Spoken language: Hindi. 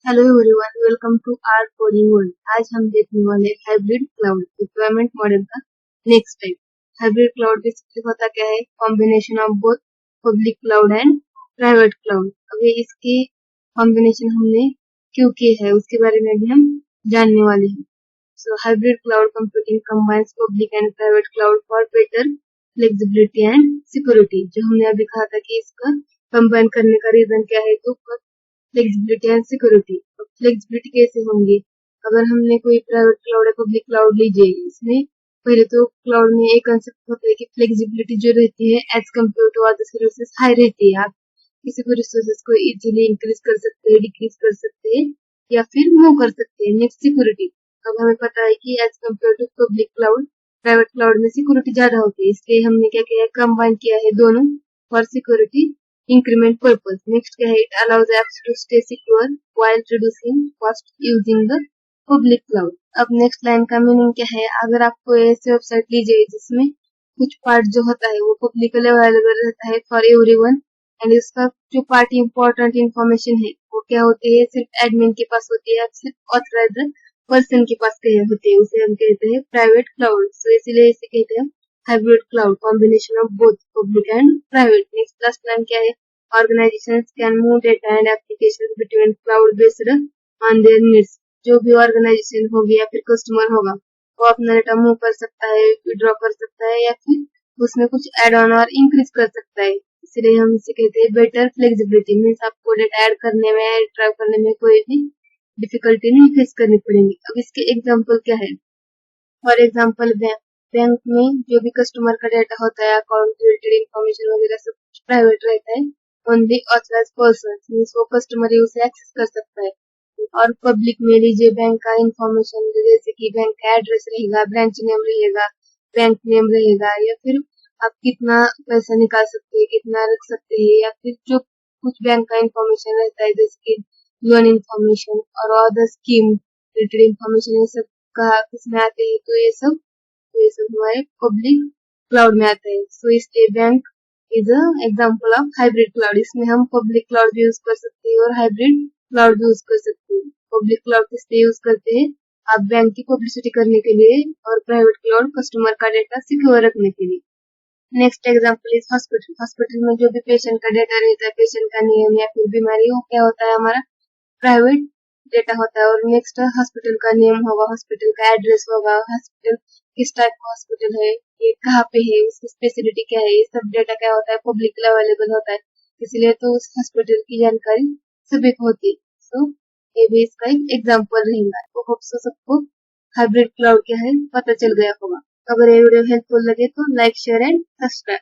Hello everyone, welcome to our coding world. आज हम देखने वाले हाइब्रिड क्लाउड डिप्लॉयमेंट मॉडल का next type. Hybrid cloud basically होता क्या है? Combination of both public cloud and private cloud. अभी इसकी कॉम्बिनेशन हमने क्यों की है उसके बारे में भी हम जानने वाले हैं। So hybrid cloud computing combines public and private cloud for better flexibility and security. जो हमने अभी कहा था कि इसका कंबाइन करने का रीजन क्या है, तो फ्लेक्सिबिलिटी एंड सिक्योरिटी। फ्लेक्सिबिलिटी कैसे होंगी? अगर हमने कोई प्राइवेट क्लाउड या पब्लिक क्लाउड लीजिए, इसमें पहले तो क्लाउड में एक कंसेप्ट होता है कि फ्लेक्सिबिलिटी जो रहती है as compare to other services high रहती है। आप किसी को रिसोर्सेज को इजीली इंक्रीज कर सकते हैं, डिक्रीज कर सकते हैं या फिर मूव कर सकते हैं। Next security. अब हमें पता है कि as compare to public cloud, private cloud में सिक्योरिटी ज्यादा होती है, इसलिए हमने क्या किया है, कंबाइन किया है दोनों for security increment purpose. Next क्या है, it allows apps to stay secure while reducing cost using the public cloud. अब नेक्स्ट लाइन का मीनिंग क्या है? अगर आप कोई ऐसी वेबसाइट लीजिए जिसमें कुछ पार्ट जो होता है वो पब्लिकली अवेलेबल रहता है फॉर एवरीवन, एंड इसका जो पार्ट इम्पोर्टेंट इन्फॉर्मेशन है वो क्या होती है, सिर्फ एडमिन के पास होती है, सिर्फ ऑथराइज्ड पर्सन के पास होती है, उसे हम कहते हैं प्राइवेट क्लाउड। सो इसीलिए इसे कहते हैं hybrid cloud, combination of both public and private. Next last line क्या है? Organizations can move data and applications between cloud based on their needs. जो भी ऑर्गेनाइजेशन होगी या फिर कस्टमर होगा वो अपना डेटा मूव कर सकता है, विड्रॉ कर सकता है या फिर उसमें कुछ एड ऑन और इंक्रीज कर सकता है। इसलिए हम इसे कहते हैं बेटर फ्लेक्सिबिलिटी। मीन्स आपको डेटा ऐड करने में, ड्राइव करने में कोई भी डिफिकल्टी नहीं फेस करनी पड़ेगी। अब इसके एग्जाम्पल क्या है? फॉर एग्जाम्पल बैंक में जो भी कस्टमर का डेटा होता है, अकाउंट रिलेटेड इंफॉर्मेशन वगैरह सब कुछ प्राइवेट रहता है। ओनली ऑथराइज्ड पर्सन मीन्स वो कस्टमर ही उसे एक्सेस कर सकता है। और पब्लिक में लीजिए बैंक का इंफॉर्मेशन, जैसे कि बैंक का एड्रेस रहेगा, ब्रांच नेम रहेगा, बैंक नेम रहेगा, या फिर आप कितना पैसा निकाल सकते हैं, कितना रख सकते हैं, या फिर जो कुछ बैंक का इंफॉर्मेशन रहता है जैसे कि लोन इंफॉर्मेशन और अदर स्कीम रिलेटेड इंफॉर्मेशन, ये सब कहा किसमें आते हैं, तो ये सब हमारे पब्लिक क्लाउड में आता है। सो इसलिए bank is a example of hybrid cloud. इसमें हम पब्लिक क्लाउड भी यूज कर सकते हैं और हाइब्रिड क्लाउड भी यूज कर सकते हैं। पब्लिक क्लाउड किस लिए यूज करते हैं? आप बैंक की पब्लिसिटी करने के लिए, और प्राइवेट क्लाउड कस्टमर का डेटा सिक्योर रखने के लिए। Next example is hospital. Hospital में जो भी पेशेंट का डेटा रहता है, पेशेंट का नेम या फिर बीमारी, वो क्या होता है, हमारा प्राइवेट डेटा होता है। और नेक्स्ट हॉस्पिटल का नेम होगा, हॉस्पिटल का एड्रेस होगा, हॉस्पिटल किस टाइप का हॉस्पिटल है, ये कहाँ पे है, उसकी स्पेशलिटी क्या है, ये सब डेटा क्या होता है, पब्लिकली अवेलेबल होता है। इसलिए तो उस हॉस्पिटल की जानकारी सभी को होती है। सो ये भी इसका एक एग्जाम्पल रहेगा। तो होप सो सबको हाइब्रिड क्लाउड क्या है पता चल गया होगा। अगर ये वीडियो हेल्पफुल लगे तो लाइक, शेयर एंड सब्सक्राइब।